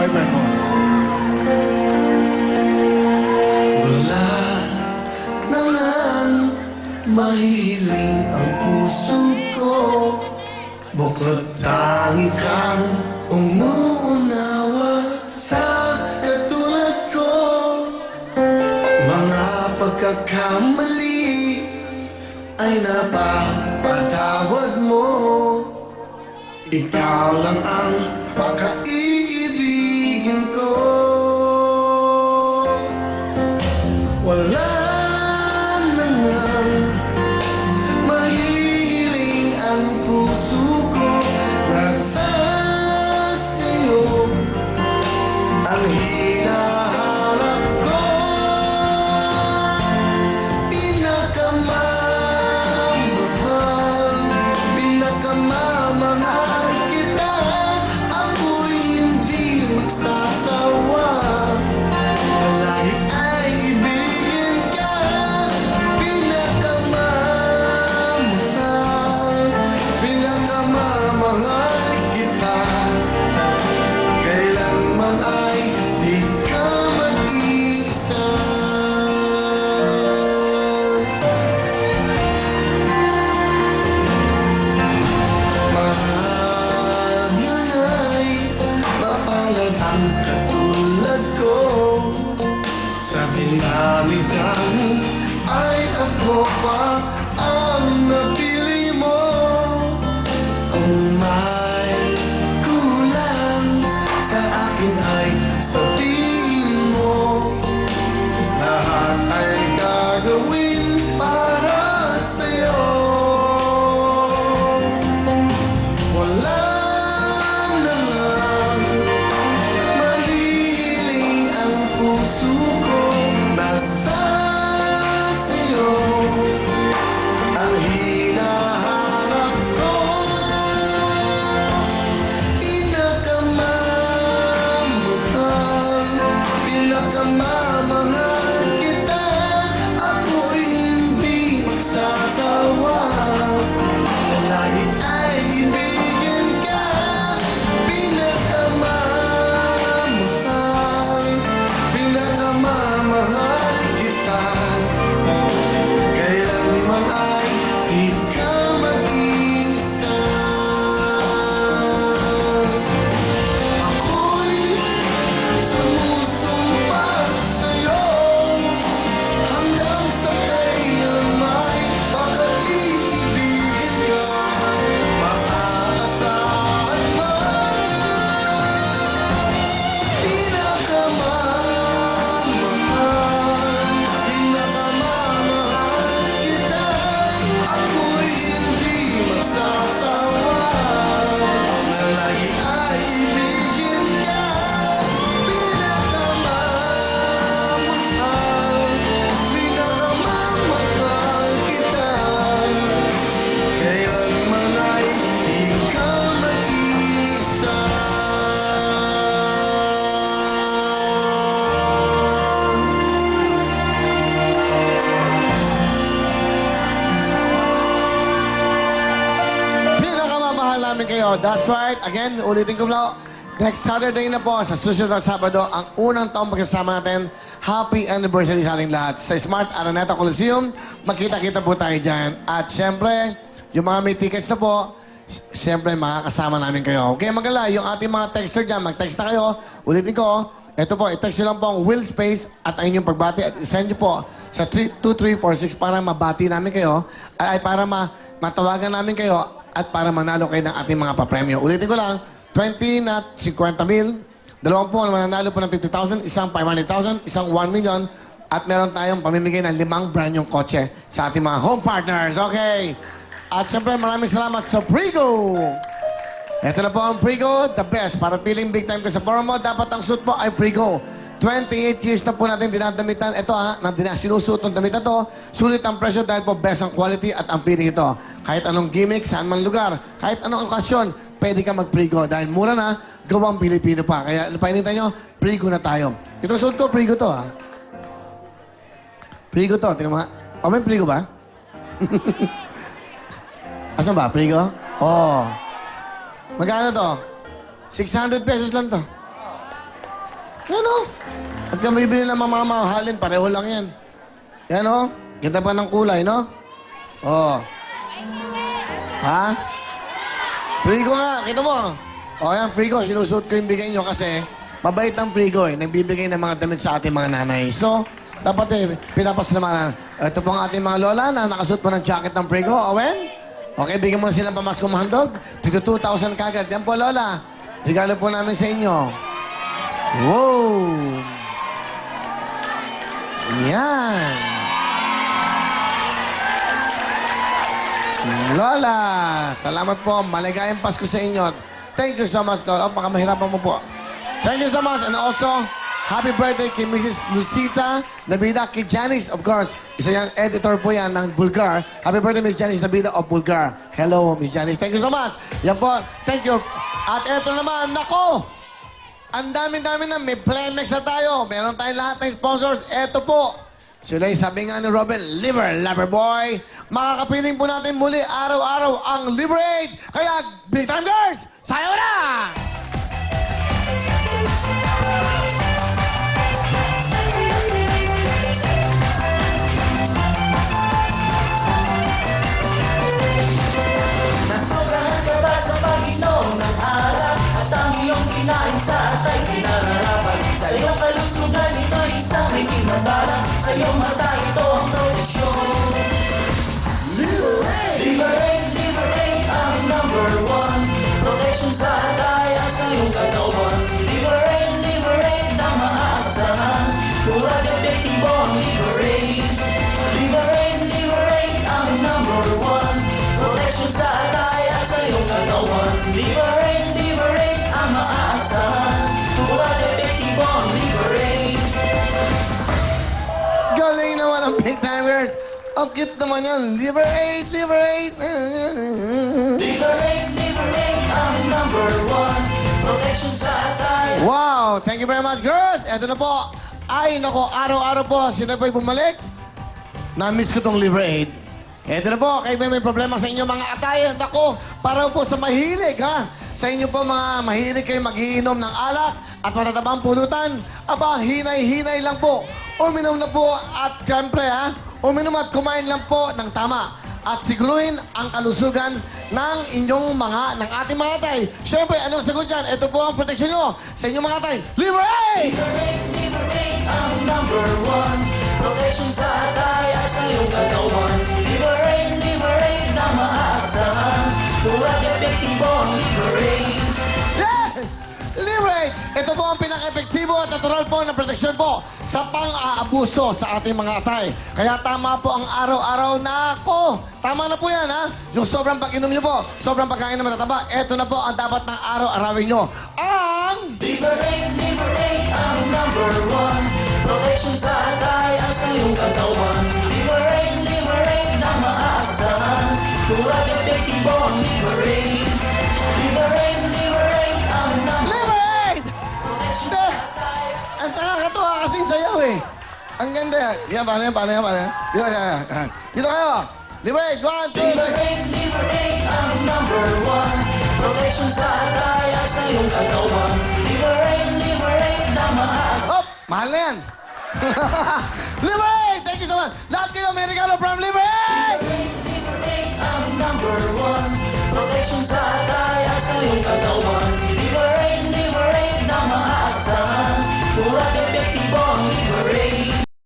boyfriend mo. Wala naman mahiling ang puso ko, bukod tangi kang umuunawa sa katulad ko. Mga pagkakamali ay napapatawad mo. Ikaw lang ang pagkaiibigin ko. Wala namang mahihiling ang puso ko, nasa sa'yo ang hinahanap ko. Pinakamamahal, pinakamamahal kita. Ako'y hindi magsasawa na lagi ay ibigin ka. Pinakamamahal, pinakamamahal kita. Kailanman ay di ka mag-iisa. Mahal yun ay mapalad ang katulad ko. Sa dinami-dami ay ako pa ang napili mo. Kung may kulang sa akin ay sabihin mo. Lahat ay gagawin para sa'yo. Wala namang mahihiling ang puso ko, nasa sa'yo ang hinahanap ko. Pinakamamahal, pinakamamahal kita. Ako'y hindi magsasawa na lagi ay ibigin ka. Pinakamamahal, pinakamamahal kita. Kailanman ay di ka mag-iisa. Ako'y sumusumpa sa'yo hanggang sa kailanman makaiibigin ka. Maaasahan mo. Pinakamamahal, pinakamamahal kita. Ako'y hindi magsasawa na lagi ay ibigin ka. Pinakamamahal, pinakamamahal kita. Kailanman ay di ka mag-iisa. Pinakamamahal namin kayo. That's right. Again, ulitin ko lang. Next Saturday na po, sa susunod na Sabado, ang unang taong magkasama natin. Happy anniversary sa ating lahat. Sa Smart Araneta Coliseum, magkita-kita po tayo dyan. At syempre, yung mga may tickets na po, syempre, makakasama namin kayo. Okay, magala, yung ating mga texter dyan, mag-text na kayo. Ulitin ko, ito po, i-text nyo lang po ang Will Space at ayun yung pagbati at send nyo po sa 2346 para mabati namin kayo ay para matawagan namin kayo at para manalo kayo ng ating mga papremyo. Ulitin ko lang, 20 na 50 mil, dalawang po na mananalo po ng 50,000, isang 500,000, isang 1 million, at meron tayong pamimigay ng 5 brand yung kotse sa ating mga home partners. Okay. At siyempre, maraming salamat sa Prigo. Ito na po ang Prigo, the best. Para feeling big time ko sa forum mo, dapat ang suit mo ay Prigo. 28 years na po natin dinadamitan. Ito sinusuot ng damit na to. Sulit ang presyo dahil po best ang quality at ang feeling ito. Kahit anong gimmick, saan man lugar, kahit anong okasyon, pwede ka mag-Prigo. Dahil mura na, gawang Pilipino pa. Kaya ano pa hinintay nyo? Prigo na tayo. Ito suot ko, Prigo to ha. Prigo to, tinan mo ha. O, may Prigo ba? Asan ba? Prigo? Oh. Magkano to? 600 pesos lang to. Ano? At kung bibili ng mga mamahalin, pareho lang yan. Yan o. Ganda pa ng kulay, no? Oo. Ha? Frigo nga, kita mo. O yan, Frigo. Sinusuot ko yung bigay nyo kasi mabait ang Frigo eh. Nagbibigay ng mga damit sa ating mga nanay. So, dapat eh, pinapasalamahan. Ito po ang ating mga lola na nakasuot po ng jacket ng Frigo. Owen? Okay, bigyan mo na sila pamasko mahandog. Tigto 2,000 kagad. Yan po, lola. Regalo po namin sa inyo. Wow! Yan. Lola, salamat po. Maligayang Pasko sa inyo. Thank you so much, Lola. Baka mahirapan mo po. Thank you so much. And also, happy birthday kay Mrs. Lucita Nabida, kay Janice, of course. Isa yung editor po yan ng Bulgar. Happy birthday, Miss Janice Nabida of Bulgar. Hello, Miss Janice. Thank you so much. Yan po. Thank you. At eto naman, nako! Ang dami-dami na. May Playmex na tayo. Meron tayong lahat ng sponsors. Eto po. Sila yung sabi nga ni Robin, Liver Lover Boy. Makakapiling po natin muli araw-araw ang Liberate. Kaya, Big Time Girls, sayo na! Nasobrahan ka ba sa pag-inom ng alak at ang iyong kinain sa atay kinararapat? Sa iyong kalusugan ito'y isang may kinabala. Sa iyong mata ito ang proteksyon. Liberate, liberate ang number one. Protection sa atay at sa iyong katawan. Liberate, liberate ang maaasahan. Kurag epektibo ang liberate. Liberate, liberate ang number one. Protection sa atay at sa iyong katawan. Liberate, liberate ang maaasahan. Kurag epektibo ang liberate. Galing naman ang Big Time Girls. Ang cute naman yan. Liberate, liberate. Liberate, liberate ang number one. Protection sa atay. Wow! Thank you very much, girls. Eto na po. Ay, nako, araw-araw po. Sino po'y bumalik? Na-miss ko tong Liberate. Eto na po. Kayo may problema sa inyo mga atay. Nako, para po sa mahilig, ha? Sa inyo po mga mahilig kayo mag-iinom ng alak at matatabang pulutan. Aba, hinay-hinay lang po. Uminom na po at siyempre, ha? Uminom at kumain lang po ng tama. At siguruhin ang kalusugan ng inyong ng ating mga atay. Siyempre, anong sagot dyan? Ito po ang proteksyon nyo sa inyong mga atay. Liberate! Liberate, liberate ang number one. Protection sa atay at sa iyong katawan. Liberate, liberate na maaasahan. Kurag epektibo ang liberate. Yes! Liberate! Ito po ang pinaka-epektibo at natural po na proteksyon po sa pang-aabuso sa ating mga atay. Kaya tama po ang araw-araw na ako. Tama na po yan, ha? Yung sobrang pag-inom nyo po, sobrang pagkain na matataba, ito na po ang dapat ng araw-arawin nyo. Ang... Liberate, liberate ang number one. Protection sa atay at sa iyong katawan. Liberate, liberate na maaasahan. Kurag epektibo ang liberate. Liberate, liberate ang number Liberate! protection Hindi! sa atay. Ang nakakatuwa kasing sayaw eh. Ang ganda. Yan, paano yan, paano yan, paano yan? Yan. Dito kayo. Liberate! 1, 2, 3. Liberate, liberate ang number one. Protection sa atay at sa iyong katawan. Liberate, liberate na maaasahan. Hop! Mahal na yan. Liberate! Thank you so much. Lahat kayo may regalo from